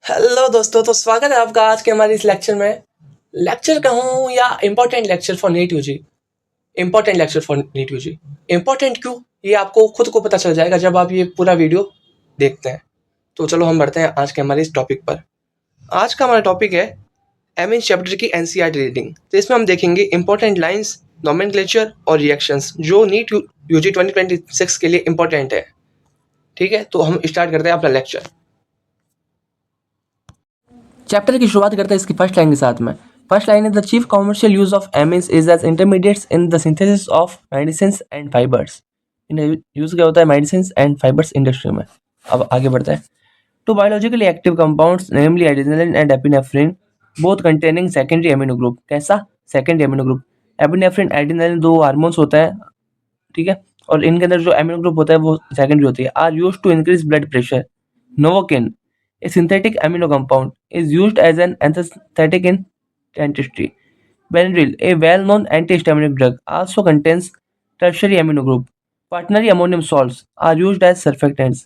Hello दोस्तों, तो स्वागत है आपका आज के हमारे इस लेक्चर में। लेक्चर कहूँ या important lecture for NEET UG. Important lecture for NEET UG. Important क्यों, ये आपको खुद को पता चल जाएगा जब आप ये पूरा वीडियो देखते हैं। तो चलो हम बढ़ते हैं आज के हमारे इस टॉपिक पर। आज का हमारा टॉपिक है एमइन चैप्टर की एनसीईआरटी रीडिंग। तो इसमें हम देखेंगे इंपॉर्टेंट लाइंस, नोमेनक्लेचर और रिएक्शंस जो नीट यूजी 2026 के लिए इंपॉर्टेंट है। ठीक है, तो हम स्टार्ट करते हैं अपना लेक्चर। चैप्टर की शुरुआत करते हैं इसकी फर्स्ट लाइन के साथ में। फर्स्ट लाइन है the chief commercial use of amines is as intermediates in the synthesis of medicines and fibres. इनका यूज क्या होता है मेडिसिन्स एंड फाइबर्स इंडस्ट्री में। अब आगे बढ़ते हैं। Two biologically active compounds namely adrenaline and epinephrine both containing secondary amino group. कैसा secondary amino group? Epinephrine adrenaline दो हार्मोन्स होता है, ठीक है, और इनके अंदर जो एमिनो ग्रुप होता है वो सेकेंडरी होती है। Are used to increase blood pressure. Novocaine, a synthetic amino compound, is used as an anesthetic in dentistry. Benadryl, a well-known antihistaminic drug, also contains tertiary amino group. Quaternary ammonium salts are used as surfactants.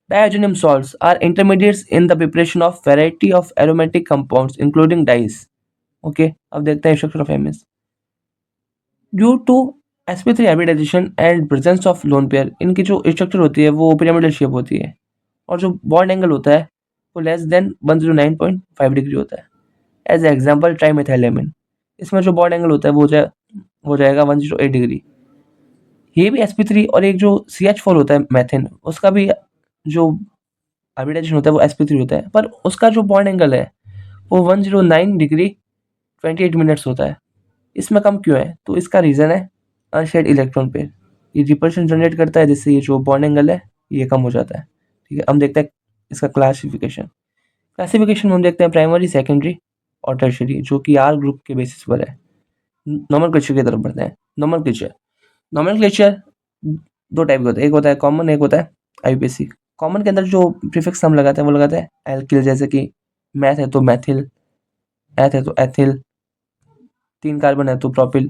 Diazonium salts are intermediates in the preparation of variety of aromatic compounds, including dyes. Okay, अब देखते हैं structure of amines. Due to sp3 hybridization and presence of lone pair, इनकी जो structure होती है वो pyramidal shape होती है, और जो बॉन्ड एंगल होता है वो लेस देन 109.5 डिग्री होता है। एज एग्जाम्पल ट्राईमेथाइलेमिन, इसमें जो बॉन्ड एंगल होता है वो जाएगा 108 डिग्री। ये भी sp3 और एक जो CH4 होता है मैथिन, उसका भी जो हाइब्रिडाइजेशन होता है वो sp3 होता है, पर उसका जो बॉन्ड एंगल है वो 109 डिग्री 28 मिनट्स होता है। इसमें कम क्यों है? तो इसका रीज़न है अनशेयर्ड इलेक्ट्रॉन पेयर। ये रिपल्शन जनरेट करता है जिससे ये जो बॉन्ड एंगल है ये कम हो जाता है। ठीक है, हम देखते हैं इसका क्लासिफिकेशन में हम देखते हैं प्राइमरी, सेकेंडरी और टर्शियरी, जो कि आर ग्रुप के बेसिस पर है। नोमेनक्लेचर की तरफ बढ़ते हैं। नोमेनक्लेचर दो टाइप के होते हैं, एक होता है कॉमन, एक होता है आईयूपीएसी। कॉमन के अंदर जो प्रीफिक्स हम लगाते हैं वो लगाते हैं एल्किल, जैसे कि मैथ है तो मैथिल, एथ है तो एथिल, 3 कार्बन है तो प्रोपिल।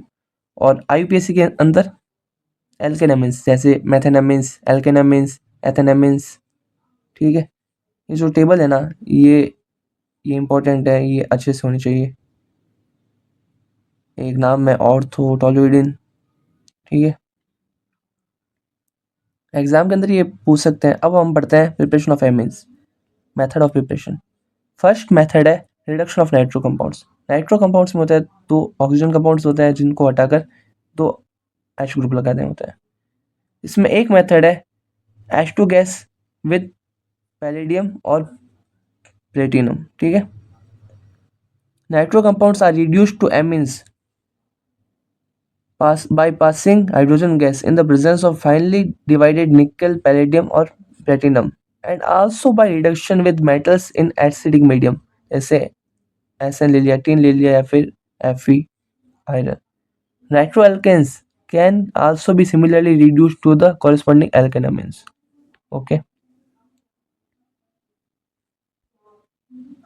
और आईयूपीएसी के अंदर एल्केनेमिन्स, जैसे मैथेनेमिन्स, एल्केनेमिन्स, एथेनेमिन्स। ठीक है, ये जो टेबल है ना ये इंपॉर्टेंट है, ये अच्छे से होनी चाहिए। एक नाम है ऑर्थो टॉलुइडिन। ठीक है, एग्जाम के अंदर ये पूछ सकते हैं। अब हम पढ़ते हैं preparation of amines, method of preparation. First method है reduction of nitro compounds. Nitro compounds में होता है दो ऑक्सीजन कंपाउंड्स होता है जिनको हटाकर दो H ग्रुप लगा देना होता है। इसमें एक मेथड है H2 गैस विद पैलेडियम और प्लेटिनम। ठीक है, nitro compounds are reduced to amines by passing hydrogen gas in the presence of finely divided nickel, palladium or platinum, and also by reduction with metals in acidic medium जैसे SN ले लिया, tin ले लिया या फिर Fe iron. Nitroalkanes can also be similarly reduced to the corresponding alkanamines. Okay.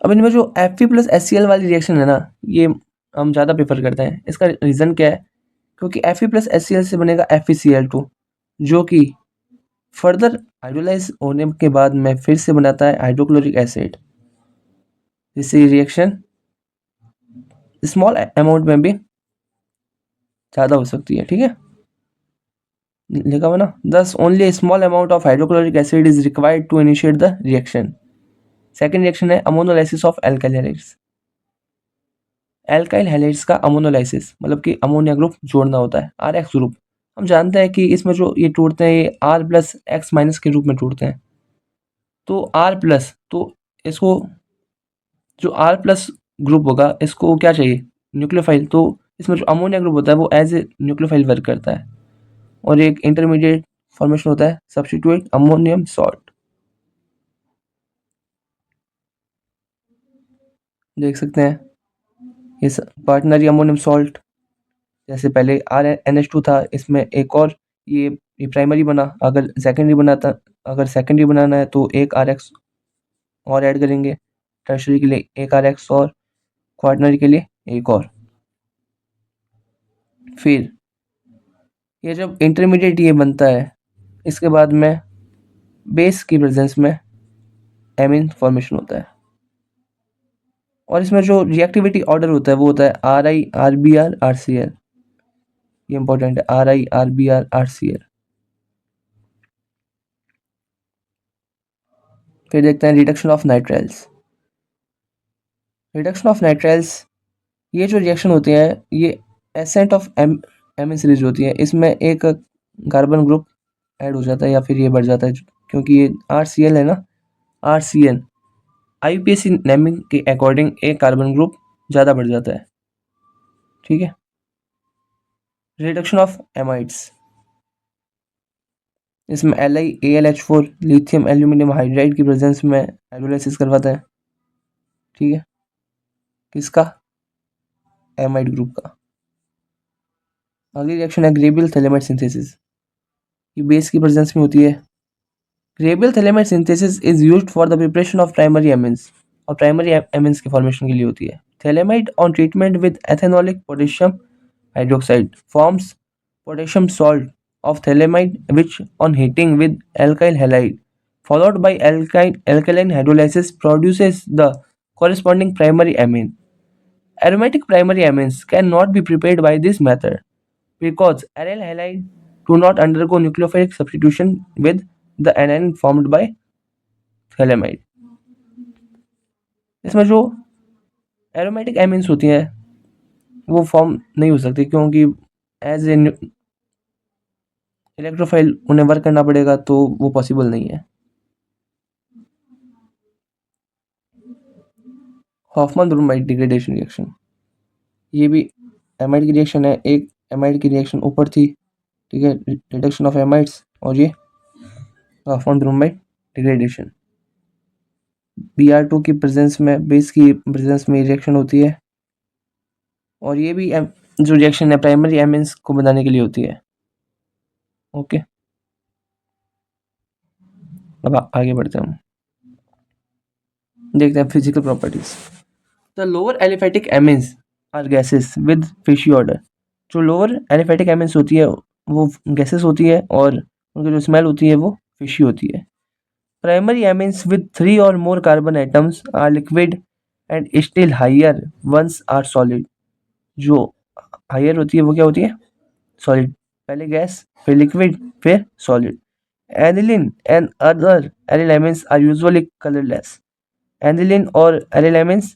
अब इनमें जो Fe plus HCl वाली रिएक्शन है ना ये हम ज़्यादा प्रेफर करते हैं। इसका रीज़न क्या है? क्योंकि Fe plus HCl से बनेगा FeCl2, जो कि फर्दर हाइड्रोलाइज होने के बाद में फिर से बनाता है हाइड्रोक्लोरिक एसिड, जिससे रिएक्शन स्मॉल अमाउंट में भी ज़्यादा हो सकती है। ठीक है, लिखा हुआ ना, thus only small amount of hydrochloric acid is required to initiate the reaction. Second reaction है ammonolysis of alkyl halides. Alkyl halides का अमोनोलाइसिस मतलब कि अमोनिया ग्रुप जोड़ना होता है, RX ग्रुप। हम जानते हैं कि इसमें जो ये टूटते हैं ये R प्लस X माइनस के रूप में टूटते हैं। तो R प्लस, तो इसको जो R प्लस ग्रुप होगा इसको क्या चाहिए? न्यूक्लियोफाइल। तो इसमें जो अमोनिया ग्रुप होता है वो एज ए न्यूक्लियोफाइल वर्क करता है, और एक इंटरमीडिएट फॉर्मेशन होता है सब्स्टिट्यूट अमोनियम सॉल्ट। देख सकते हैं ये क्वाटरनरी अमोनियम सॉल्ट, जैसे पहले RNH2 था, इसमें एक और ये प्राइमरी बना। अगर सेकेंडरी बनाना है तो एक RX और ऐड करेंगे, टर्शरी के लिए एक RX और क्वाटरनरी के लिए एक और। फिर ये जब इंटरमीडिएट ये बनता है इसके बाद में बेस की प्रेजेंस में एमीन फॉर्मेशन होता है। और इसमें जो रिएक्टिविटी ऑर्डर होता है वो होता है RI RBr RCl। ये इंपॉर्टेंट है, RI RBr RCl। फिर देखते हैं reduction of nitriles. Reduction of nitriles, ये जो रिएक्शन होती है ये एसेंट ऑफ एमिन सीरीज होती है। इसमें एक कार्बन ग्रुप ऐड हो जाता है या फिर ये बढ़ जाता है, क्योंकि ये RCl है ना, RCl IUPAC नेमिंग के अकॉर्डिंग एक कार्बन ग्रुप ज़्यादा बढ़ जाता है। ठीक है। रिडक्शन ऑफ एमाइड्स, इसमें LiAlH4 लिथियम एल्यूमिनियम हाइड्राइड की प्रेजेंस में हाइड्रोलाइसिस करवाता है। ठीक है, किसका? एमाइड ग्रुप का। अगली रिएक्शन है ग्रेबियल थैलेमाइड सिंथेसिस। ये बेस की प्रेजेंस में होती है। Gabriel phthalimide synthesis is used for the preparation of primary एमिन्स, और प्राइमरी एमिन्स के फॉर्मेशन के लिए होती है। Phthalimide on treatment with ethanolic potassium hydroxide forms potassium salt of thalamide, which on heating with alkyl halide followed by alkaline hydrolysis produces the corresponding primary amine. Aromatic primary amines cannot be prepared by this method because aryl halide do not undergo nucleophilic substitution with the anion formed by thalamide. इसमें जो aromatic एमिन्स होती हैं वो form नहीं हो सकती, क्योंकि as a electrophile उन्हें वर्क करना पड़ेगा, तो वो पॉसिबल नहीं है। हॉफमैन ब्रोमाइड डिग्रेडेशन रिएक्शन, ये भी एमाइड की रिएक्शन है। एक एमाइड की रिएक्शन ऊपर थी, ठीक है, रिडक्शन ऑफ एमाइड्स, और ये हॉफमैन ब्रोमाइड डिग्रेडेशन। Br2 की प्रेजेंस में, बेस की प्रेजेंस में रिएक्शन होती है, और ये भी जो रिएक्शन है प्राइमरी एमिन्स को बनाने के लिए होती है। ओके, अब आगे बढ़ते हैं, हम देखते हैं physical properties. The lower aliphatic amines are gases with fishy odour. जो लोअर एलिफेटिक एमिन्स होती है वो गैसेस होती है, और उनकी जो स्मेल होती है वो फिशी होती है। प्राइमरी एमिन्स विद 3 और more carbon atoms are liquid and still higher ones are solid. जो हायर होती है वो क्या होती है? सॉलिड। पहले गैस, फिर लिक्विड, फिर solid. Aniline and other aryl amines are usually colourless. Aniline और एरिल एमिन्स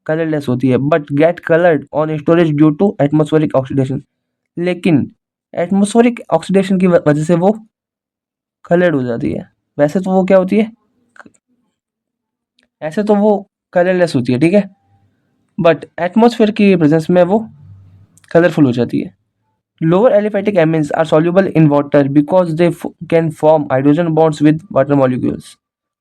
कलरलेस होती है, but get coloured on storage due to atmospheric oxidation. लेकिन एटमॉस्फेरिक ऑक्सीडेशन की वजह से वो कलर्ड हो जाती है। वैसे तो वो क्या होती है? ऐसे तो वो कलरलेस होती है, ठीक है, बट एटमॉस्फेयर की प्रेजेंस में वो कलरफुल हो जाती है। Lower aliphatic amines are soluble in water because they can form hydrogen bonds with water molecules.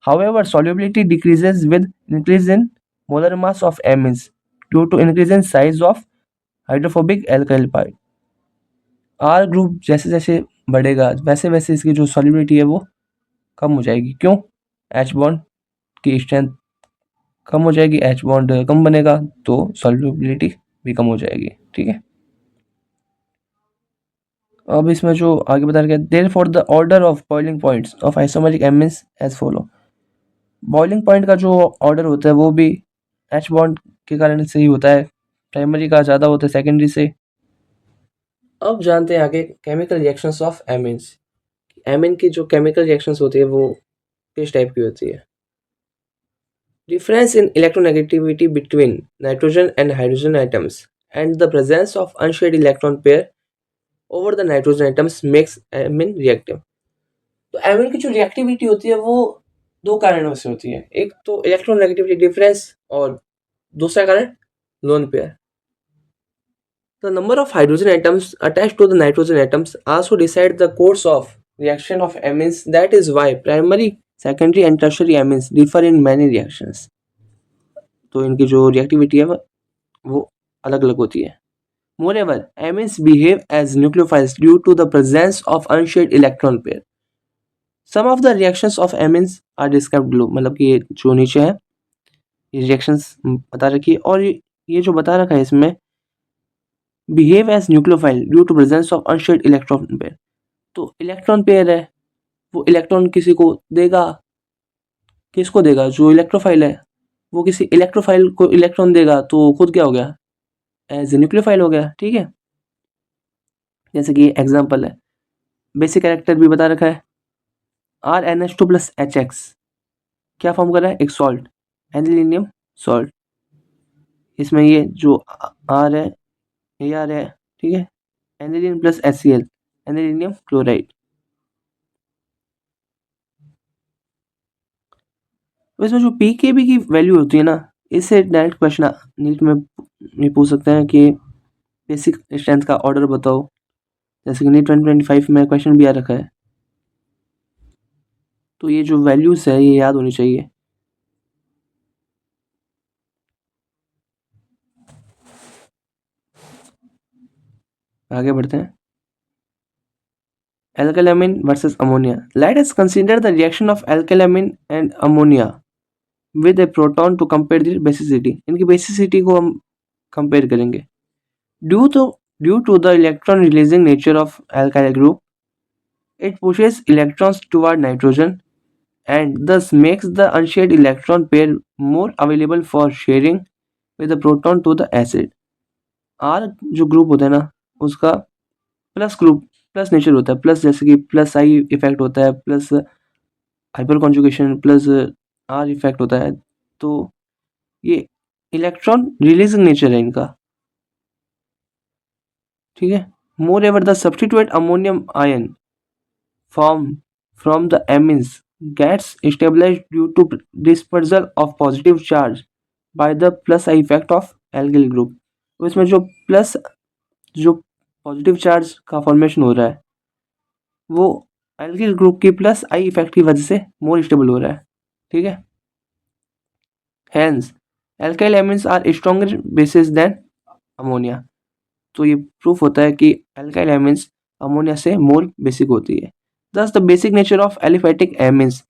However, solubility decreases with increase in molar mass of amines due to increase in size of hydrophobic alkyl pi। R group जैसे जैसे बढ़ेगा वैसे वैसे इसकी जो solubility है वो कम हो जाएगी। क्यों? H बॉन्ड की स्ट्रेंथ कम हो जाएगी, H बॉन्ड कम बनेगा तो solubility भी कम हो जाएगी। ठीक है, अब इसमें जो आगे बता रखा है, therefore the order of boiling points of isomeric amines as follow. Boiling point का जो ऑर्डर होता है वो भी H बॉन्ड के कारण से ही होता है। प्राइमरी का ज़्यादा होता है सेकेंडरी से। अब जानते हैं आगे chemical reactions of amines. Amine की जो केमिकल रिएक्शंस होती है वो किस टाइप की होती है? Difference in electronegativity between nitrogen and hydrogen atoms and the presence of unshared electron pair over the nitrogen atoms makes amine reactive. तो एमिन की जो रिएक्टिविटी होती है वो दो कारणों से होती है। एक तो इलेक्ट्रोनेगेटिविटी डिफरेंस, और दूसरा कारण lone pair. The number of hydrogen atoms attached to the nitrogen atoms also decide the course of reaction of amines. That is why primary, secondary and tertiary amines differ in many reactions. तो इनकी जो reactivity है वो अलग अलग होती है। Moreover, amines behave as nucleophiles due to the presence of unshared electron pair. Some of the reactions of amines are described below। मतलब कि ये जो नीचे है ये रिएक्शंस बता रखी है, और ये जो बता रखा है इसमें behave as nucleophile due to presence of unshared electron pair. तो इलेक्ट्रॉन पेयर है वो इलेक्ट्रॉन किसी को देगा, किसको देगा? जो इलेक्ट्रोफाइल है वो किसी इलेक्ट्रोफाइल को इलेक्ट्रॉन देगा तो वो खुद क्या हो गया, एज ए न्यूक्लियोफाइल हो गया। ठीक है, जैसे कि एग्जाम्पल है, बेसिक कैरेक्टर भी बता रखा है, RnH2 प्लस HX क्या फॉर्म कर रहा है, एक सॉल्ट, एनिलीनियम सॉल्ट। इसमें ये जो आर है, AR है, ठीक है, aniline plus HCl, anilinium chloride. तो इसमें जो पीकेबी की वैल्यू होती है ना, इससे डायरेक्ट क्वेश्चन नीट में ये पूछ सकते हैं कि बेसिक स्ट्रेंथ का ऑर्डर बताओ, जैसे कि नीट 2025 में क्वेश्चन भी आ रखा है। तो ये जो वैल्यूज है ये याद होनी चाहिए। आगे बढ़ते हैं, alkylamine versus ammonia. Let us consider the reaction of alkylamine and ammonia with a proton to compare their basicity. इनकी basicity को हम compare करेंगे। Due to the electron releasing nature of alkyl group, it pushes electrons toward nitrogen and thus makes the unshared electron pair more available for sharing with the proton to the acid. R जो group होता है ना, उसका plus group, plus nature होता है, plus जैसे कि plus I effect होता है, plus hyper conjugation, plus are effect होता है। तो ये इलेक्ट्रॉन रिलीजिंग नेचर है इनका। ठीक है, moreover the substitute ammonium ion form from the amines gets stabilized due to dispersal of positive charge by the plus I effect of alkyl group. तो इसमें जो पॉजिटिव चार्ज का formation हो रहा है वो एल्किल ग्रुप की plus I effect की वजह से मोर स्टेबल हो रहा है। ठीक है, hence alkyl amines are stronger bases than ammonia. तो ये प्रूफ होता है कि एल्काइल एमिन्स अमोनिया से मोर बेसिक होती है। Thus the basic nature of aliphatic amines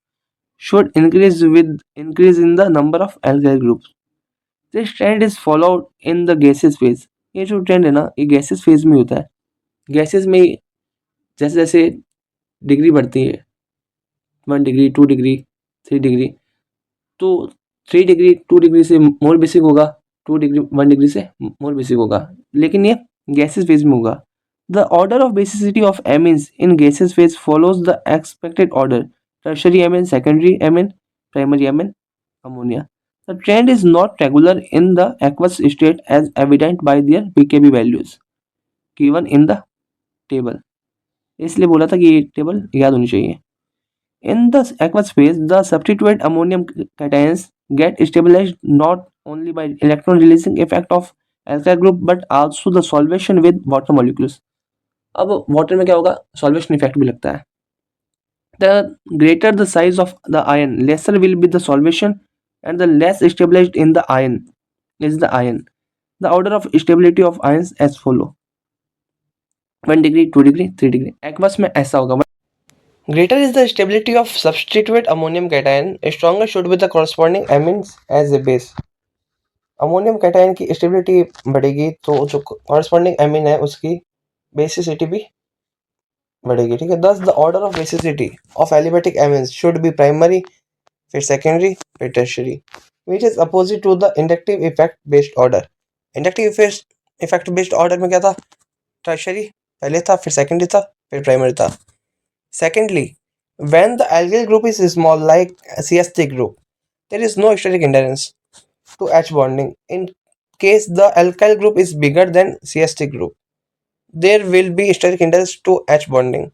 should increase with increase in the number of alkyl groups. This trend is followed in the gaseous phase. ये जो ट्रेंड है ना, ये गैसेस फेज में होता है। गैसेस में जैसे जैसे डिग्री बढ़ती है, 1 डिग्री, 2 डिग्री, 3 डिग्री, तो 3 डिग्री 2 डिग्री से मोर बेसिक होगा, 2 डिग्री 1 डिग्री से मोर बेसिक होगा, लेकिन ये गैसेस फेज में होगा। The order of basicity of amines in gases phase follows the expected order, tertiary amine, secondary amine, primary amine, ammonia. The trend is not regular in the aqueous state as evident by their pKb values given in the table. इसलिए बोला था कि ये table याद होनी चाहिए। In the aqueous phase, the substituted ammonium cations get stabilized not only by electron releasing effect of alkyl group but also the solvation with water molecules. अब water में क्या होगा, सॉल्वेशन इफेक्ट भी लगता है। The greater the size of the ion, lesser will be the solvation and the less stabilized in the ion is the ion. The order of stability of ions as follow: 1 degree, 2 degree, 3 degree. Aqueous में ऐसा होगा, greater is the stability of substitute ammonium cation, stronger should be the corresponding amines as a base. Ammonium cation की stability बढ़ेगी तो जो corresponding amine है उसकी basicity भी बढ़ेगी। ठीक है, thus the order of basicity of aliphatic amines should be primary, फिर सेकेंडरी, फिर tertiary, which is opposite to the inductive effect based order. Inductive effect based order में क्या था, टर्शियरी पहले था, फिर सेकेंडरी था, फिर प्राइमरी था। Secondly, when the alkyl group is small like CH3 group, there is no steric hindrance to H bonding. In case the alkyl group is bigger than CH3 group, there will be steric hindrance to H bonding.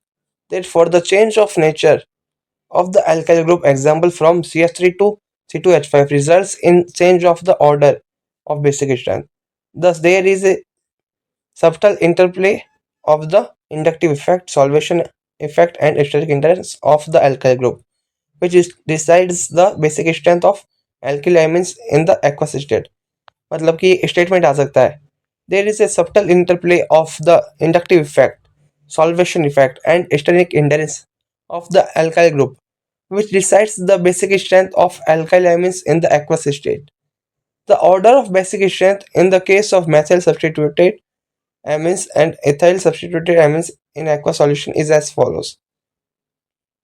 Therefore, the change of nature of the alkyl group, example from CH3 to C2H5, results in change of the order of basic strength. Thus, there is a subtle interplay of the inductive effect, solvation effect and steric hindrance of the alkyl group, which decides the basic strength of alkyl amines in the aqueous state. मतलब कि statement आ सकता है, there is a subtle interplay of the inductive effect, solvation effect and steric hindrance of the alkyl group, which decides the basic strength of alkyl amines in the aqueous state. The order of basic strength in the case of methyl substituted amines and ethyl substituted amines in aqueous solution is as follows.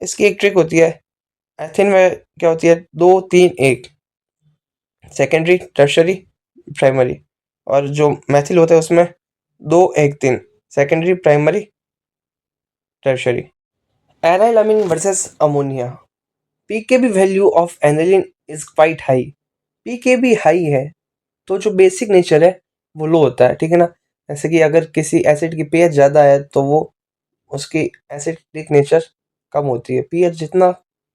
इसकी एक trick होती है, ethyne में क्या होती है, 2 3 1, secondary, tertiary, primary. और जो मैथिल होता है उसमें 2, 1, 3 secondary, primary, tertiary. Aryl amine versus ammonia. PKb value of aniline is quite high. PKb high है तो जो बेसिक नेचर है वो लो होता है, ठीक है ना। जैसे कि अगर किसी एसिड की पीएच ज़्यादा है तो वो उसकी एसिडिक नेचर कम होती है। पीएच जितना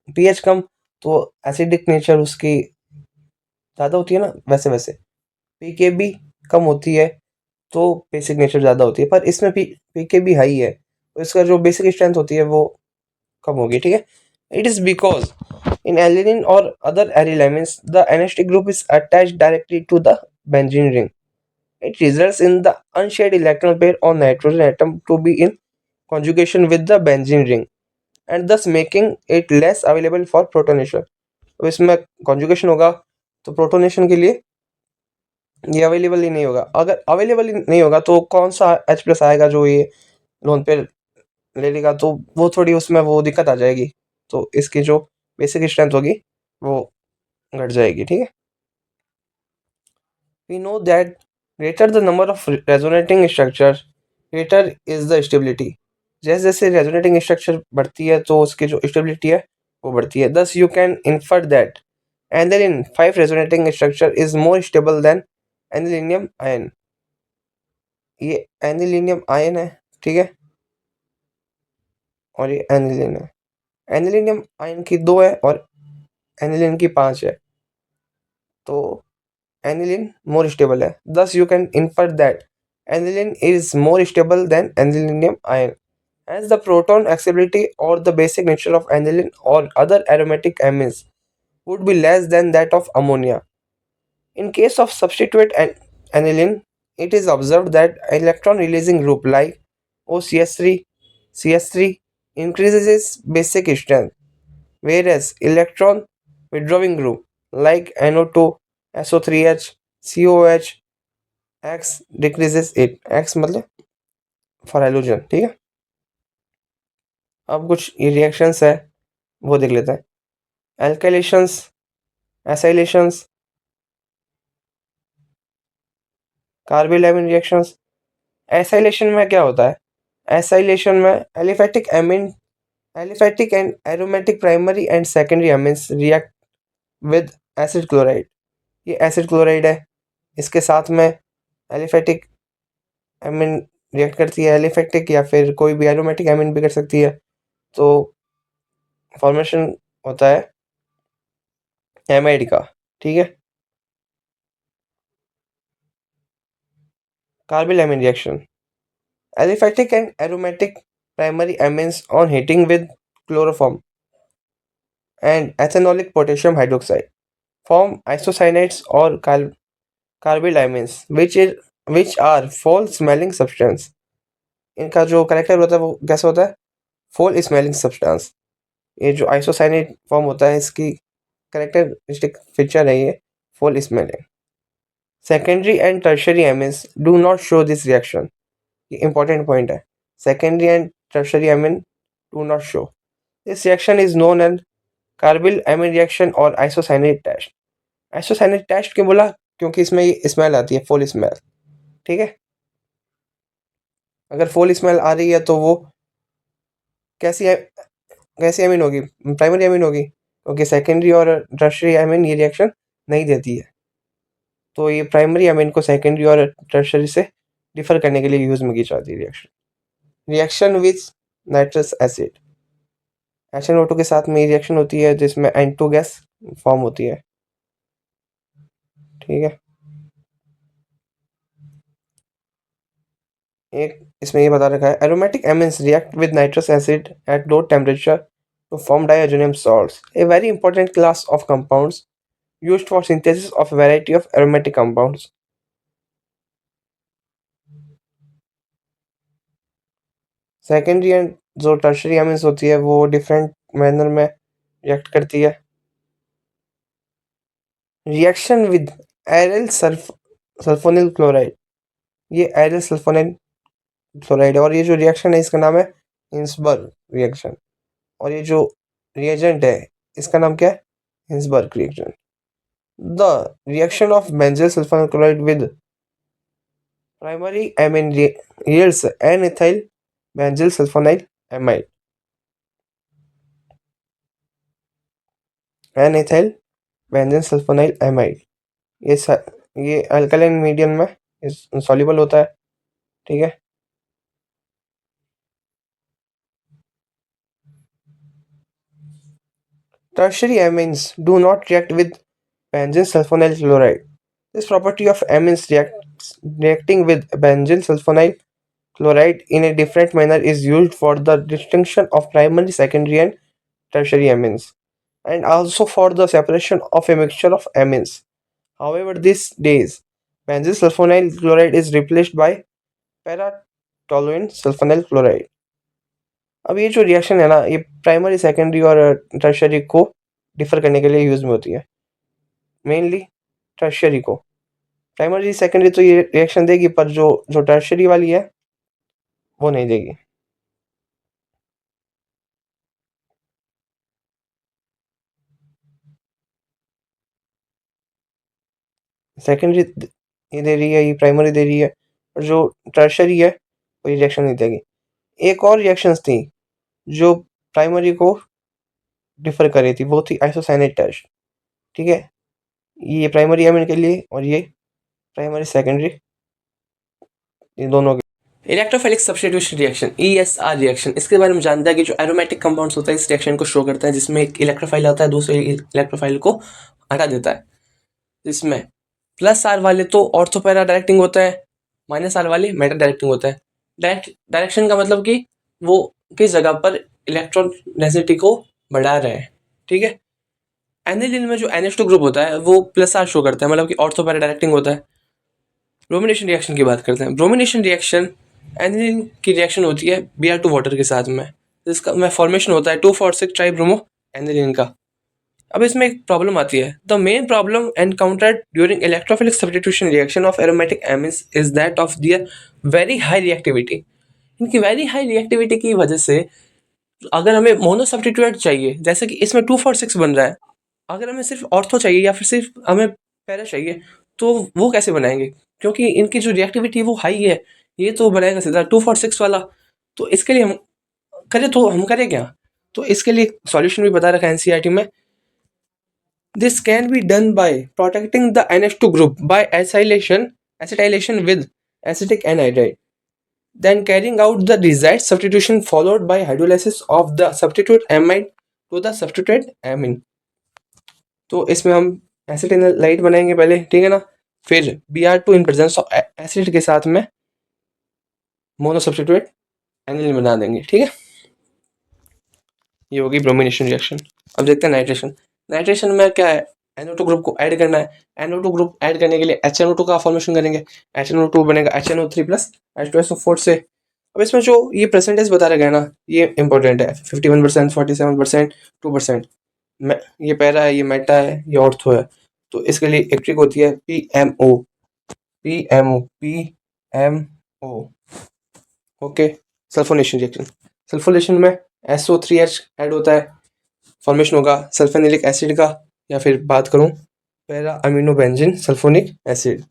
पीएच कम तो एसिडिक नेचर उसकी ज़्यादा होती है ना, वैसे वैसे पीकेबी कम होती है तो बेसिक नेचर ज़्यादा होती है। पर इसमें पीकेबी हाई है तो इसका जो बेसिक स्ट्रेंथ होती है वो कम होगी, ठीक है। It is because in alanine or other aryl amines, the anesthetic group is attached directly to the benzene ring. It results in the unshared electron pair on nitrogen atom to be in conjugation with the benzene ring and thus making it less available for protonation. तो इसमें conjugation होगा तो protonation के लिए ये available ही नहीं होगा। अगर अवेलेबल ही नहीं होगा तो कौन सा H प्लस आएगा जो ये लोन पे ले लेगा, तो वो थोड़ी उसमें वो दिक्कत आ जाएगी। तो इसकी जो बेसिक स्ट्रेंथ होगी वो घट जाएगी, ठीक है। We know that greater the number of resonating structure, greater is the stability. जैसे जैसे resonating structure बढ़ती है तो उसकी जो stability है वो बढ़ती है। Thus you can infer that aniline 5 resonating structure is more stable than anilinium ion. ये anilinium ion है, ठीक है, और ये aniline है। anilinium ion की 2 है और aniline की 5 है, तो aniline more stable है। Thus you can infer that aniline is more stable than anilinium ion, as the proton accessibility or the basic nature of aniline or other aromatic amines would be less than that of ammonia. In case of substitute aniline, it is observed that electron releasing group like OCS3, CS3 increases its basic strength, whereas electron withdrawing group like NO2, SO3H, COH, X decreases it। X मतलब for hydrogen, ठीक है। अब कुछ ये reactions है वो देख लेते हैं। एल्काइलेशंस, एसाइलेशंस, कार्बोलाइमिन रिएक्शंस। एसाइलेशन में क्या होता है? एसाइलेशन में aliphatic and aromatic primary and secondary एमिन्स react with acid chloride. ये एसिड क्लोराइड है, इसके साथ में एलिफैटिक एमिन रिएक्ट करती है। एलिफैटिक या फिर कोई भी एरोमेटिक एमिन भी कर सकती है। तो फॉर्मेशन होता है एमाइड का, ठीक है। कार्बोलाइमिन reaction, aliphatic and aromatic primary amines on heating with chloroform and ethanolic potassium hydroxide form isocyanates or carbylamines which are foul smelling substance। इनका जो करेक्टर होता है वो कैसा होता है? फोल स्मेलिंग सब्सटेंस। ये जो आइसोसाइनेट फॉर्म होता है इसकी करेक्टरिस्टिक फीचर है ये foul smelling. Secondary and tertiary amines do not show this reaction. ये इंपॉर्टेंट पॉइंट है। Secondary and tertiary amine do not show this reaction is known as carbylamine reaction और isocyanate test. Isocyanate test क्यों बोला? क्योंकि इसमें ये smell आती है, फुल स्मेल, ठीक है। अगर फुल स्मेल आ रही है तो वो कैसी कैसी एमिन होगी? प्राइमरी एमिन होगी, क्योंकि सेकेंडरी और टर्शरी एमिन ये रिएक्शन नहीं देती है। तो ये प्राइमरी एमिन को सेकेंडरी और टर्शरी से डिफर करने के लिए यूज में की जाती है reaction with nitrous acid. HNO2 के साथ में रिएक्शन होती है जिसमें N2 गैस फॉर्म होती है, ठीक है। एक इसमें ये बता रखा है aromatic amines react with nitrous acid at low temperature to form diazonium salts, a very important class of compounds used for synthesis of a variety of aromatic compounds। Secondary and जो टर्शरी एमिन्स होती है वो different manner में react करती है। Reaction with aryl sulphonyl chloride, ये aryl sulphonyl chloride है और ये जो रिएक्शन है इसका नाम है हिंसबर्ग रिएक्शन। और ये जो रिएजेंट है इसका नाम क्या है? Hinsberg reaction. The reaction of benzyl sulfonyl chloride with primary amine yields N-ethyl benzyl sulfonyl amide. N-ethyl benzyl sulfonyl amide ये स, ये अल्कलाइन मीडियम में सॉल्युबल होता है, ठीक है। Tertiary amines do not react with benzene sulfonyl chloride. This property of amines reacting with benzene sulfonyl chloride in a different manner is used for the distinction of primary, secondary, and tertiary amines, and also for the separation of a mixture of amines. However, these days, benzene sulfonyl chloride is replaced by para-toluene sulfonyl chloride. अब ये जो reaction है ना, ये primary, secondary और tertiary को differ करने के लिए यूज में होती है। मेनली टर्शियरी को, प्राइमरी सेकेंडरी तो ये रिएक्शन देगी, पर जो जो टर्शियरी वाली है वो नहीं देगी। सेकेंडरी ये दे रही है, ये प्राइमरी दे रही है, और जो टर्शियरी है वो रिएक्शन नहीं देगी। एक और रिएक्शंस थी जो प्राइमरी को डिफर कर रही थी, वो थी आइसोसाइनेट टेस्ट, ठीक है। ये प्राइमरी एमिन के लिए और ये प्राइमरी सेकेंडरी, ये दोनों के। Electrophilic substitution reaction, ESR reaction, इसके बारे में जानता है कि जो एरोमेटिक कंपाउंड्स होता है इस रिएक्शन को शो करता है, जिसमें एक इलेक्ट्रोफाइल आता है, दूसरे इलेक्ट्रोफाइल को हटा देता है। इसमें प्लस आर वाले तो ऑर्थो पैरा डायरेक्टिंग होता है, माइनस आर वाले मेटा डायरेक्टिंग होता है। डायरेक्शन का मतलब कि वो किस जगह पर इलेक्ट्रॉन डेंसिटी को बढ़ा रहे हैं, ठीक है। एनिलीन में जो NH2 ग्रुप होता है वो प्लस आर शो करता है, मतलब कि ऑर्थो पैरा डायरेक्टिंग होता है। ब्रोमिनेशन रिएक्शन की बात करते हैं। ब्रोमिनेशन रिएक्शन एनिलीन की रिएक्शन होती है Br2 वाटर के साथ में, जिसका में फॉर्मेशन होता है 2,4,6 ट्राइब्रोमो एनिलीन का। अब इसमें एक प्रॉब्लम आती है। The main problem encountered during electrophilic substitution reaction of aromatic एमिन्स is that of their very high reactivity. इनकी वेरी हाई रिएक्टिविटी की वजह से अगर हमें मोनो सब्स्टिट्यूट चाहिए, जैसे कि इसमें 2,4,6 बन रहा है, अगर हमें सिर्फ ऑर्थो चाहिए या फिर सिर्फ हमें पैरा चाहिए, तो वो कैसे बनाएंगे, क्योंकि इनकी जो रिएक्टिविटी वो हाई है। ये तो बनाएगा सीधा 2,4,6 वाला। तो इसके लिए हम करें क्या? तो इसके लिए सॉल्यूशन भी बता रखा है NCERT में। This can be done by protecting the NH2 group by acetylation with acetic anhydride, then carrying out the desired substitution followed by hydrolysis of the substitute amide to the substituted amine। तो इसमें हम एसिटिलाइट बनाएंगे पहले, ठीक है ना, फिर Br2 in presence of acid के साथ में मोनो सब्स्टिट्यूट एनिलीन बना देंगे, ठीक है। ये होगी ब्रोमिनेशन रिएक्शन। अब देखते हैं नाइट्रेशन। नाइट्रेशन में क्या है, NO2 ग्रुप को ऐड करना है। NO2 ग्रुप ऐड करने के लिए HNO2 का फॉर्मेशन करेंगे। HNO2 बनेगा HNO3 प्लस H2SO4 से। अब इसमें जो ये परसेंटेज बता रखा है ना, ये इंपॉर्टेंट है। 51%, 47%, 2%। ये पैरा है, ये मेटा है, ये ऑर्थो है। तो इसके लिए एक ट्रिक होती है PMO। Okay, sulphonation reaction. Sulphonation में SO3H ऐड होता है, फॉर्मेशन होगा सल्फेनिलिक एसिड का, या फिर बात करूं para amino benzene sulphonic acid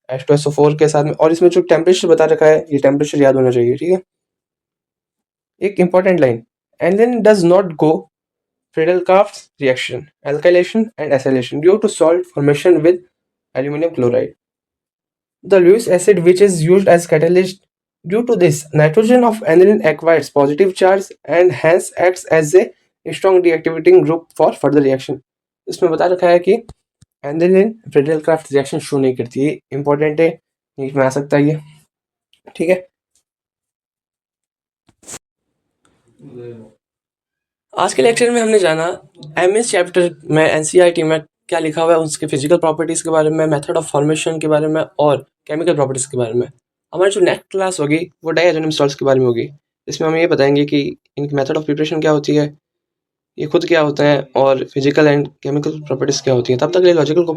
H2SO4 के साथ में। और इसमें जो टेम्परेचर बता रखा है, ये टेम्परेचर याद होना चाहिए, ठीक है। एक important line, aniline does not go Friedel-Crafts reaction, alkylation and acylation due to salt formation with aluminum chloride. The Lewis acid, which is used as catalyst, due to this, nitrogen of aniline acquires positive charge and hence acts as a strong deactivating group for further reaction। इसमें बता रखा है कि aniline Friedel-Crafts reaction show नहीं करती है, important है, NEET में आ सकता है ये, ठीक है। आज के लेक्चर में हमने जाना एमएस चैप्टर में NCERT में क्या लिखा हुआ है, उसके फिजिकल प्रॉपर्टीज़ के बारे में, मेथड ऑफ फॉर्मेशन के बारे में और केमिकल प्रॉपर्टीज़ के बारे में। हमारी जो नेक्स्ट क्लास होगी वो डाइहाइड्रोनियम सॉल्ट्स के बारे में होगी। इसमें हम ये बताएंगे कि इनकी मेथड ऑफ प्रिपरेशन क्या होती है, ये खुद क्या होता है, और फिजिकल एंड केमिकल प्रॉपर्टीज़ क्या होती हैं। तब तक के लिए लॉजिकल को